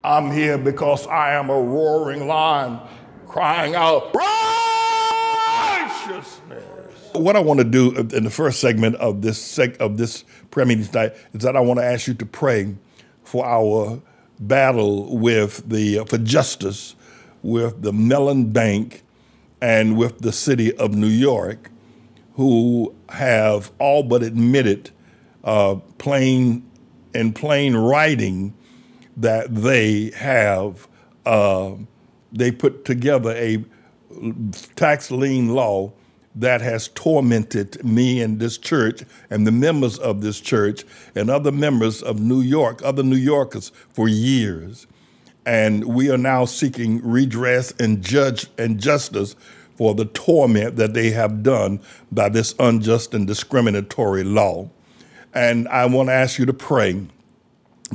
I'm here because I am a roaring lion crying out righteousness. What I want to do in the first segment of this prayer meeting tonight is that I want to ask you to pray for our battle for justice with the Mellon Bank and with the city of New York, who have all but admitted plain writing that they put together a tax lien law that has tormented me and this church and the members of this church and other members of New York, other New Yorkers for years. And we are now seeking redress and justice for the torment that they have done by this unjust and discriminatory law. And I want to ask you to pray,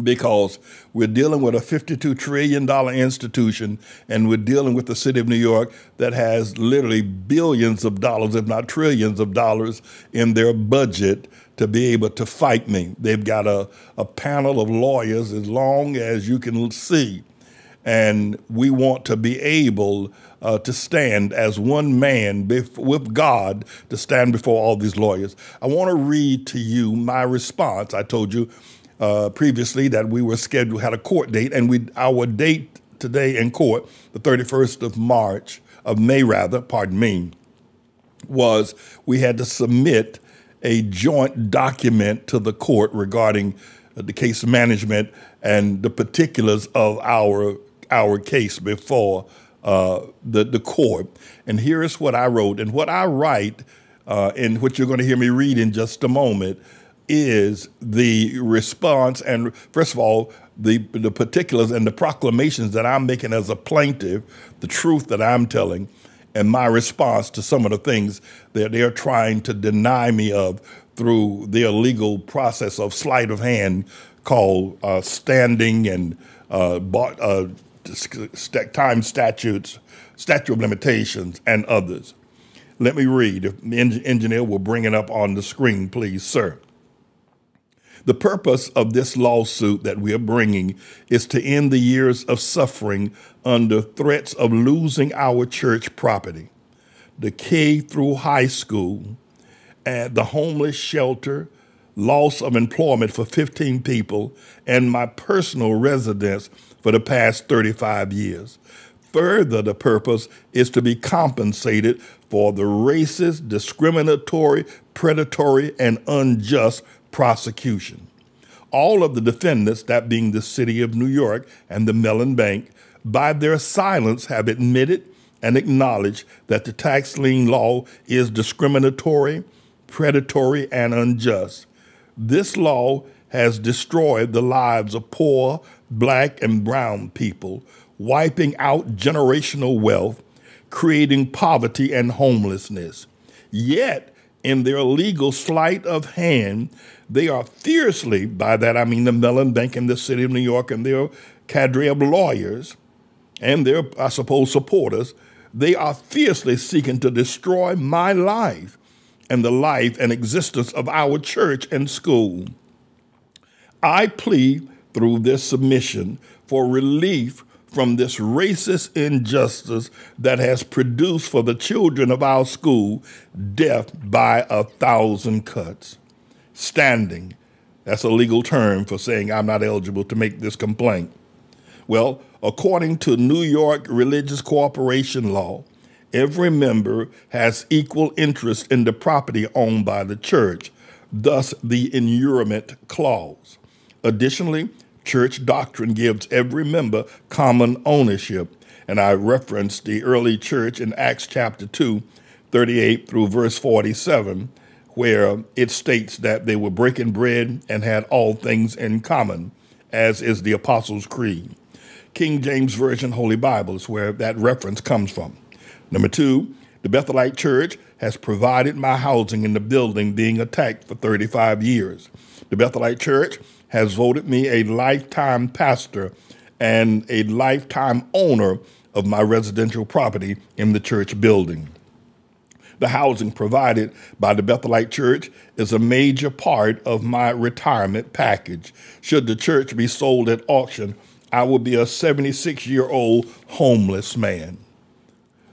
because we're dealing with a $52 trillion institution, and we're dealing with the city of New York that has literally billions of dollars, if not trillions of dollars, in their budget to be able to fight me. They've got a panel of lawyers as long as you can see. And we want to be able to stand as one man with God, to stand before all these lawyers. I want to read to you my response. I told you previously that we were scheduled, had a court date, and our date today in court, the 31st of May, was we had to submit a joint document to the court regarding the case management and the particulars of our case before the court. And here is what I wrote. And what I write, and what you're going to hear me read in just a moment, is the response, and first of all, the particulars and the proclamations that I'm making as a plaintiff, the truth that I'm telling, and my response to some of the things that they're trying to deny me of through their legal process of sleight of hand called standing and time statutes, statute of limitations, and others. Let me read. If the engineer will bring it up on the screen, please, sir. The purpose of this lawsuit that we are bringing is to end the years of suffering under threats of losing our church property, the K through high school, and the homeless shelter, loss of employment for 15 people, and my personal residence for the past 35 years. Further, the purpose is to be compensated for the racist, discriminatory, predatory, and unjust prosecution. All of the defendants, that being the city of New York and the Mellon Bank, by their silence have admitted and acknowledged that the tax lien law is discriminatory, predatory, and unjust. This law has destroyed the lives of poor Black and brown people, wiping out generational wealth, creating poverty and homelessness. Yet, in their legal sleight of hand, they are fiercely, by that I mean the Mellon Bank and the city of New York and their cadre of lawyers and their, I suppose, supporters, they are fiercely seeking to destroy my life and the life and existence of our church and school. I plead through this submission for relief from this racist injustice that has produced for the children of our school death by 1,000 cuts. Standing, that's a legal term for saying I'm not eligible to make this complaint. Well, according to New York Religious Cooperation law, every member has equal interest in the property owned by the church, thus the inurement clause. Additionally, church doctrine gives every member common ownership, and I referenced the early church in Acts chapter 2, 38 through verse 47, where it states that they were breaking bread and had all things in common, as is the Apostles' Creed. King James Version Holy Bible is where that reference comes from. Number 2, the ATLAH Church has provided my housing in the building being attacked for 35 years. The ATLAH Church has voted me a lifetime pastor and a lifetime owner of my residential property in the church building. The housing provided by the ATLAH Church is a major part of my retirement package. Should the church be sold at auction, I will be a 76-year-old homeless man.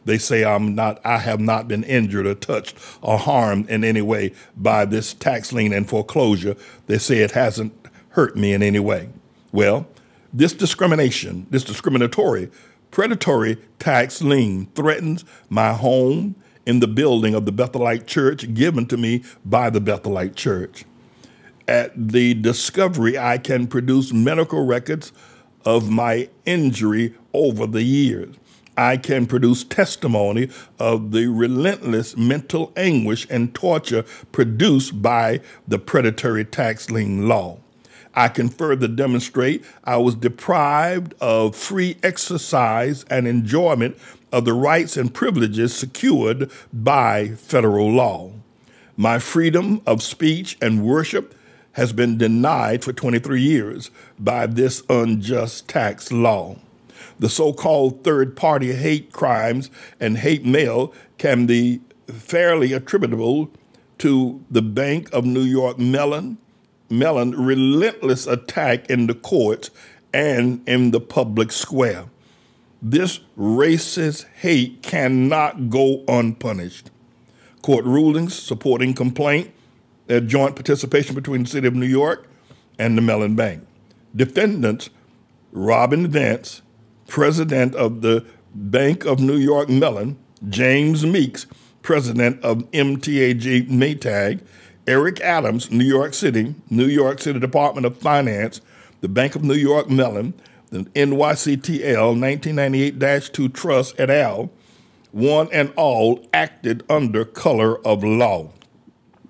They say I have not been injured or touched or harmed in any way by this tax lien and foreclosure. They say it hasn't hurt me in any way. Well, this discriminatory, predatory tax lien threatens my home in the building of the ATLAH Church given to me by the ATLAH Church. At the discovery, I can produce medical records of my injury over the years. I can produce testimony of the relentless mental anguish and torture produced by the predatory tax lien law. I can further demonstrate I was deprived of free exercise and enjoyment of the rights and privileges secured by federal law. My freedom of speech and worship has been denied for 23 years by this unjust tax law. The so-called third-party hate crimes and hate mail can be fairly attributable to the Bank of New York Mellon relentless attack in the courts and in the public square. This racist hate cannot go unpunished. Court rulings supporting complaint, their joint participation between the City of New York and the Mellon Bank. Defendants Robin Vance, president of the Bank of New York Mellon, James Meeks, president of MTAG Maytag, Eric Adams, New York City Department of Finance, the Bank of New York Mellon, the NYCTL 1998-2 Trust et al., one and all acted under color of law.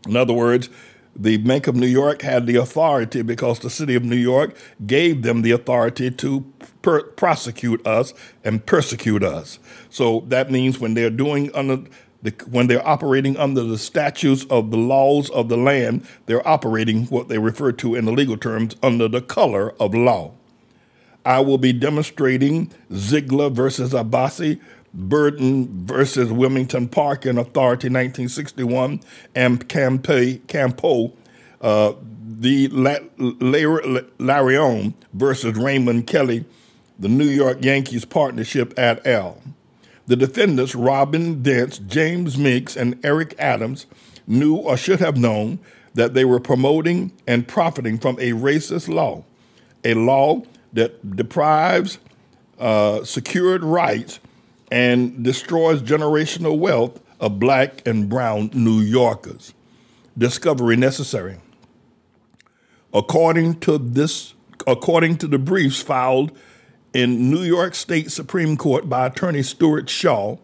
In other words, the Bank of New York had the authority because the City of New York gave them the authority to prosecute us and persecute us. So that means when they're operating under the statutes of the laws of the land, they're operating what they refer to in the legal terms under the color of law. I will be demonstrating Ziegler versus Abbasi, Burton versus Wilmington Park and Authority 1961, and Campo, the Larion versus Raymond Kelly, the New York Yankees Partnership et al. The defendants, Robin Vance, James Meeks, and Eric Adams, knew or should have known that they were promoting and profiting from a racist law, a law that deprives secured rights and destroys generational wealth of Black and brown New Yorkers. Discovery necessary. According to the briefs filed in New York State Supreme Court by Attorney Stuart Shaw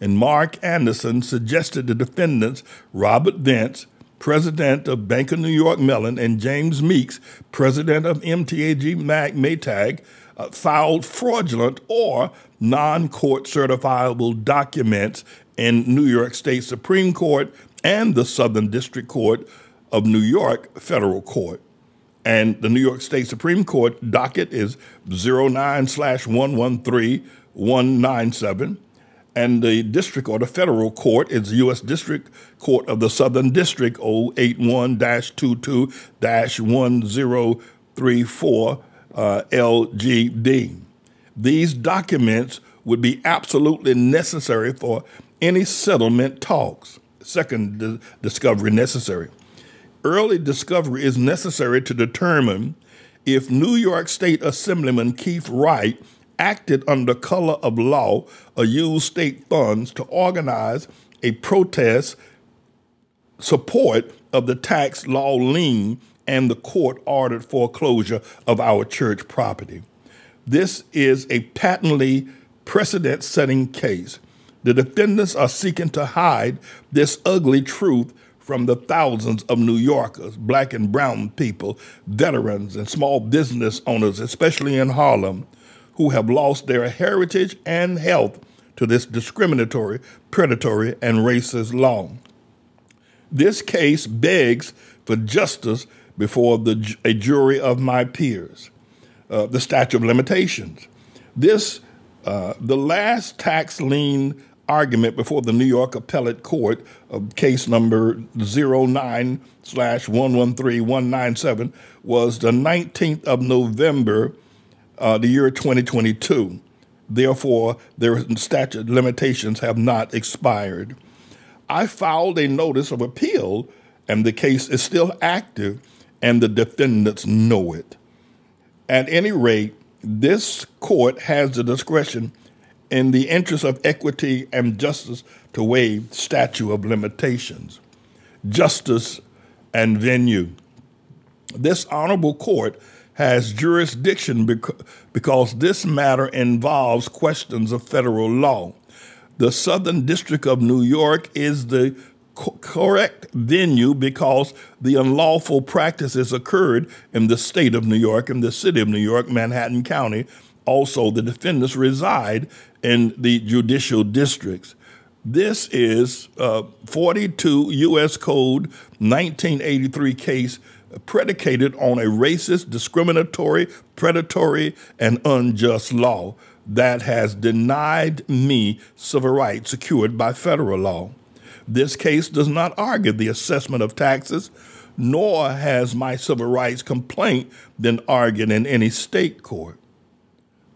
and Mark Anderson, suggested the defendants, Robert Vance, president of Bank of New York Mellon, and James Meeks, president of MTAG Maytag, filed fraudulent or non-court certifiable documents in New York State Supreme Court and the Southern District Court of New York Federal Court. And the New York State Supreme Court docket is 09/113197. And the district or the federal court is U.S. District Court of the Southern District 081-22-1034 LGD. These documents would be absolutely necessary for any settlement talks. Second discovery necessary. Early discovery is necessary to determine if New York State Assemblyman Keith Wright acted under color of law or used state funds to organize a protest support of the tax law lien and the court-ordered foreclosure of our church property. This is a patently precedent-setting case. The defendants are seeking to hide this ugly truth from the thousands of New Yorkers, Black and brown people, veterans, and small business owners, especially in Harlem, who have lost their heritage and health to this discriminatory, predatory, and racist law. This case begs for justice before a jury of my peers. The statute of limitations. The last tax lien argument before the New York Appellate Court of case number 09/113197 was the 19th of November the year 2022. Therefore, their statute of limitations have not expired. I filed a notice of appeal, and the case is still active, and the defendants know it. At any rate, this court has the discretion in the interest of equity and justice to waive statute of limitations. Justice and venue. This honorable court has jurisdiction because this matter involves questions of federal law. The Southern District of New York is the correct venue because the unlawful practices occurred in the state of New York, in the city of New York, Manhattan County. Also, the defendants reside in the judicial districts. This is 42 U.S. Code 1983 case predicated on a racist, discriminatory, predatory, and unjust law that has denied me civil rights secured by federal law. This case does not argue the assessment of taxes, nor has my civil rights complaint been argued in any state court.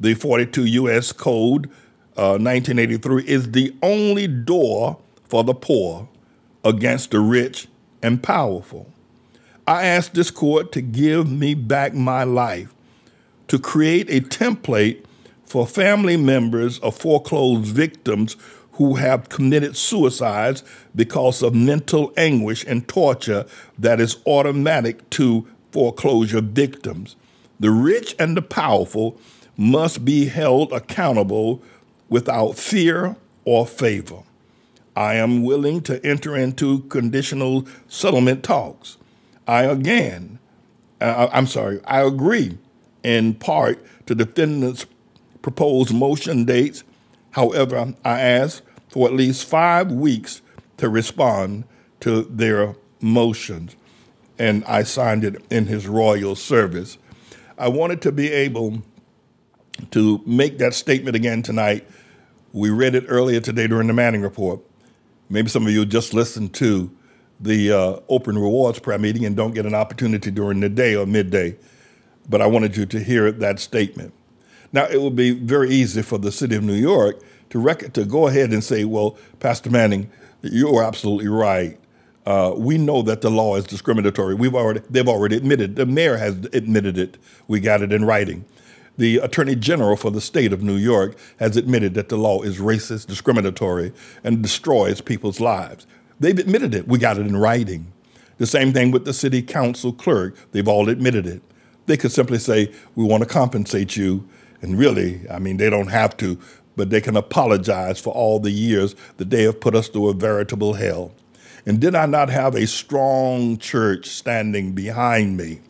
The 42 U.S. Code 1983 is the only door for the poor against the rich and powerful. I ask this court to give me back my life, to create a template for family members of foreclosed victims who have committed suicides because of mental anguish and torture that is automatic to foreclosure victims. The rich and the powerful must be held accountable without fear or favor. I am willing to enter into conditional settlement talks. I agree in part to defendants' proposed motion dates. However, I ask for at least 5 weeks to respond to their motions, and I signed it in his royal service. I wanted to be able to make that statement again tonight. We read it earlier today during the Manning Report. Maybe some of you just listened to the open rewards prayer meeting and don't get an opportunity during the day or midday, but I wanted you to hear that statement. Now, it would be very easy for the city of New York to go ahead and say, well, Pastor Manning, you're absolutely right. We know that the law is discriminatory. They've already admitted, the mayor has admitted it. We got it in writing. The Attorney General for the state of New York has admitted that the law is racist, discriminatory, and destroys people's lives. They've admitted it. We got it in writing. The same thing with the city council clerk. They've all admitted it. They could simply say, we want to compensate you. And really, I mean, they don't have to, but they can apologize for all the years that they have put us through a veritable hell. And did I not have a strong church standing behind me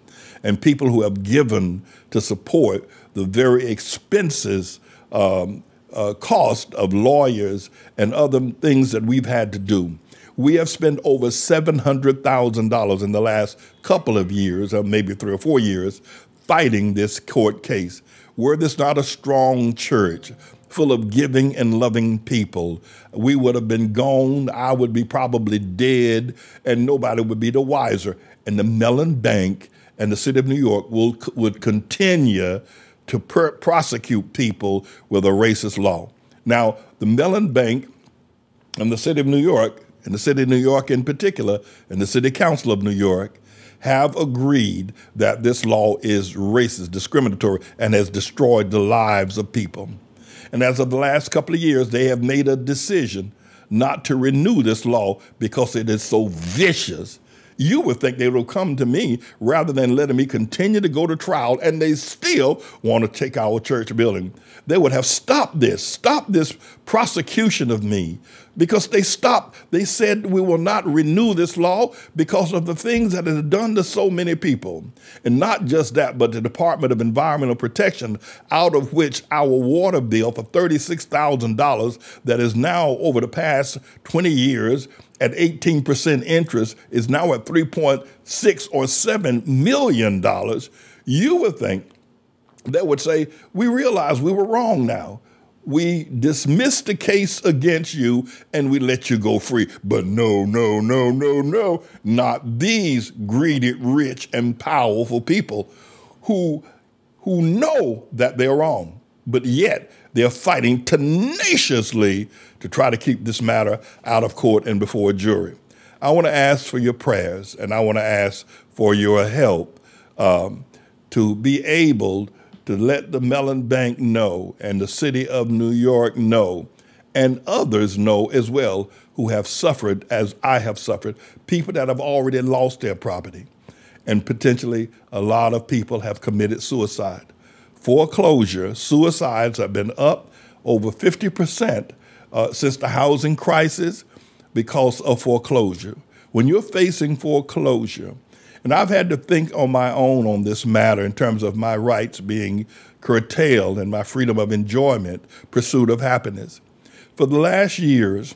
and people who have given to support the very expensive cost of lawyers and other things that we've had to do? We have spent over $700,000 in the last couple of years, or maybe 3 or 4 years, fighting this court case. Were this not a strong church full of giving and loving people, we would have been gone. I would be probably dead, and nobody would be the wiser. And the Mellon Bank and the city of New York would continue to prosecute people with a racist law. Now, the Mellon Bank and the city of New York, and the city of New York in particular, and the City Council of New York have agreed that this law is racist, discriminatory, and has destroyed the lives of people. And as of the last couple of years, they have made a decision not to renew this law because it is so vicious. You would think they would come to me rather than letting me continue to go to trial, and they still want to take our church building. They would have stopped this prosecution of me, because they said we will not renew this law because of the things that it has done to so many people. And not just that, but the Department of Environmental Protection, out of which our water bill for $36,000 that is now over the past 20 years at 18% interest is now at $3.6 or $7 million. You would think they would say, we realize we were wrong now. We dismiss the case against you and we let you go free. But no, not these greedy, rich, and powerful people who who know that they're wrong, but yet they're fighting tenaciously to try to keep this matter out of court and before a jury. I want to ask for your prayers, and I want to ask for your help to be able to let the Mellon Bank know and the city of New York know and others know as well who have suffered as I have suffered, people that have already lost their property, and potentially a lot of people have committed suicide. Foreclosure, suicides have been up over 50% since the housing crisis because of foreclosure. When you're facing foreclosure, and I've had to think on my own on this matter in terms of my rights being curtailed and my freedom of enjoyment, pursuit of happiness. For the last years,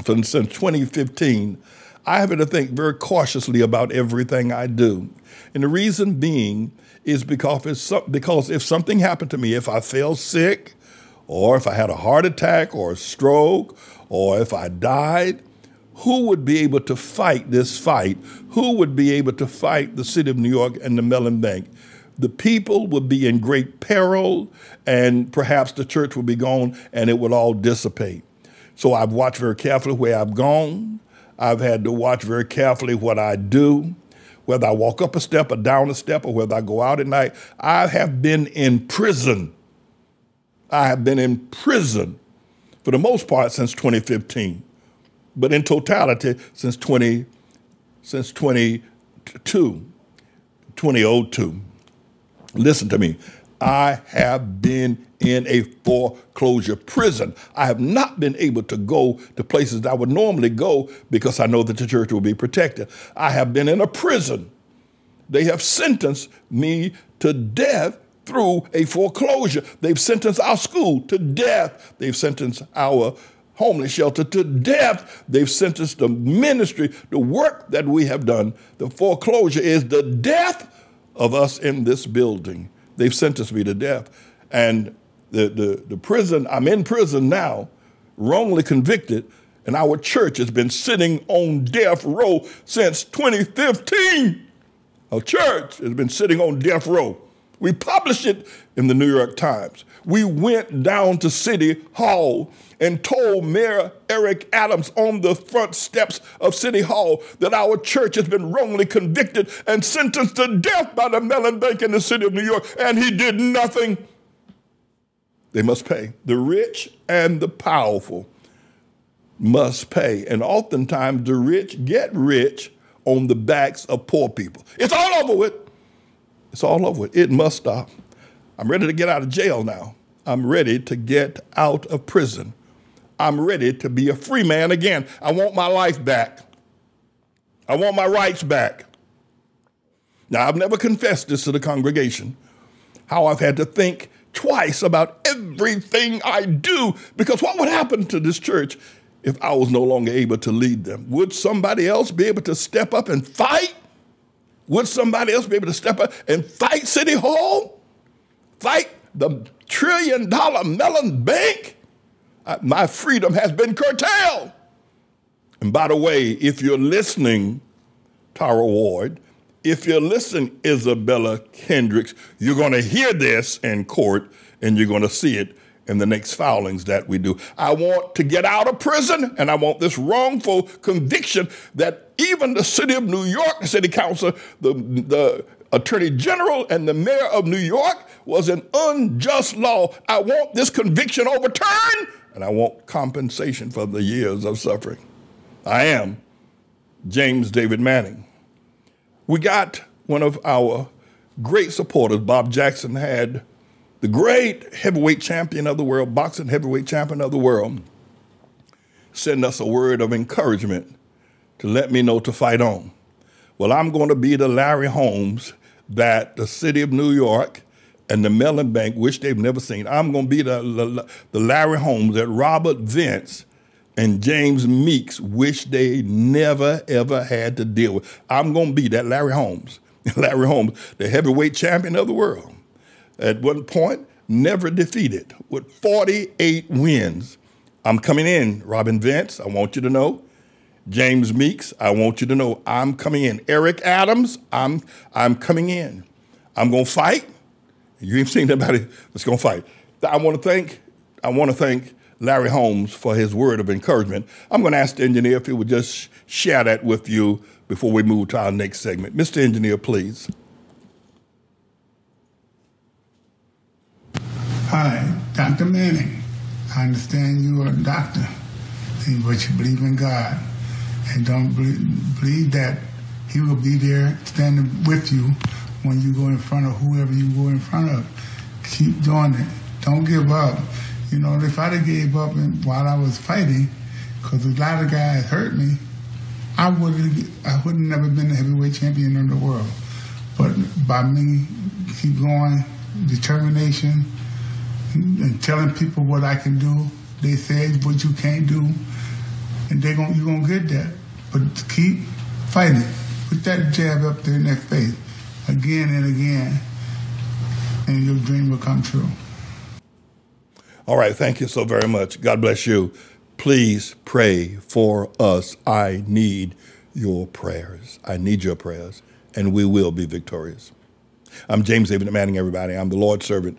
since 2015, I have had to think very cautiously about everything I do. And the reason being is because if something happened to me, if I fell sick, or if I had a heart attack or a stroke, or if I died, who would be able to fight this fight? Who would be able to fight the city of New York and the Mellon Bank? The people would be in great peril, and perhaps the church would be gone and it would all dissipate. So I've watched very carefully where I've gone. I've had to watch very carefully what I do, whether I walk up a step or down a step or whether I go out at night. I have been in prison. I have been in prison for the most part since 2015, but in totality since 2002. Listen to me. I have been in a foreclosure prison. I have not been able to go to places that I would normally go because I know that the church will be protected. I have been in a prison. They have sentenced me to death through a foreclosure. They've sentenced our school to death. They've sentenced our homeless shelter to death. They've sentenced the ministry, the work that we have done. The foreclosure is the death of us in this building. They've sentenced me to death. And the prison, I'm in prison now, wrongly convicted, and our church has been sitting on death row since 2015. Our church has been sitting on death row. We published it in the New York Times. We went down to City Hall and told Mayor Eric Adams on the front steps of City Hall that our church has been wrongly convicted and sentenced to death by the Mellon Bank in the city of New York, and he did nothing. They must pay. The rich and the powerful must pay. And oftentimes the rich get rich on the backs of poor people. It's all over with. It's all over with. It must stop. I'm ready to get out of jail now. I'm ready to get out of prison. I'm ready to be a free man again. I want my life back. I want my rights back. Now, I've never confessed this to the congregation, how I've had to think twice about everything I do, because what would happen to this church if I was no longer able to lead them? Would somebody else be able to step up and fight? Would somebody else be able to step up and fight City Hall? Fight the $1 trillion Mellon Bank? My freedom has been curtailed. And by the way, if you're listening, Tara Ward, if you're listening, Isabella Kendricks, you're going to hear this in court and you're going to see it in the next filings that we do. I want to get out of prison, and I want this wrongful conviction that even the city of New York, the city council, the attorney general, and the mayor of New York was an unjust law. I want this conviction overturned, and I want compensation for the years of suffering. I am James David Manning. We got one of our great supporters. Bob Jackson had the great heavyweight champion of the world, boxing heavyweight champion of the world, send us a word of encouragement to let me know to fight on. Well, I'm going to be the Larry Holmes that the city of New York and the Mellon Bank wish they've never seen. I'm going to be the Larry Holmes that Robert Vince and James Meeks wish they never, ever had to deal with. I'm going to be that Larry Holmes. Larry Holmes, the heavyweight champion of the world. At one point, never defeated, with 48 wins. I'm coming in, Robin Vince, I want you to know. James Meeks, I want you to know I'm coming in. Eric Adams, I'm coming in. I'm going to fight, You ain't seen anybody that's going to fight. I want to thank Larry Holmes for his word of encouragement. I'm going to ask the engineer if he would just share that with you before we move to our next segment. Mr. Engineer, please. Hi, Dr. Manning. I understand you are a doctor, but you believe in God. And don't believe that he will be there standing with you when you go in front of whoever you go in front of. Keep doing it. Don't give up. You know, if I'd have gave up while I was fighting, because a lot of guys hurt me, I would have never been the heavyweight champion of the world. But by me keep going, determination, and telling people what I can do, they say what you can't do, and you're gonna get that. But keep fighting. Put that jab up there in their face again and again, and your dream will come true. All right, thank you so very much. God bless you. Please pray for us. I need your prayers. I need your prayers, and we will be victorious. I'm James David Manning, everybody. I'm the Lord's servant.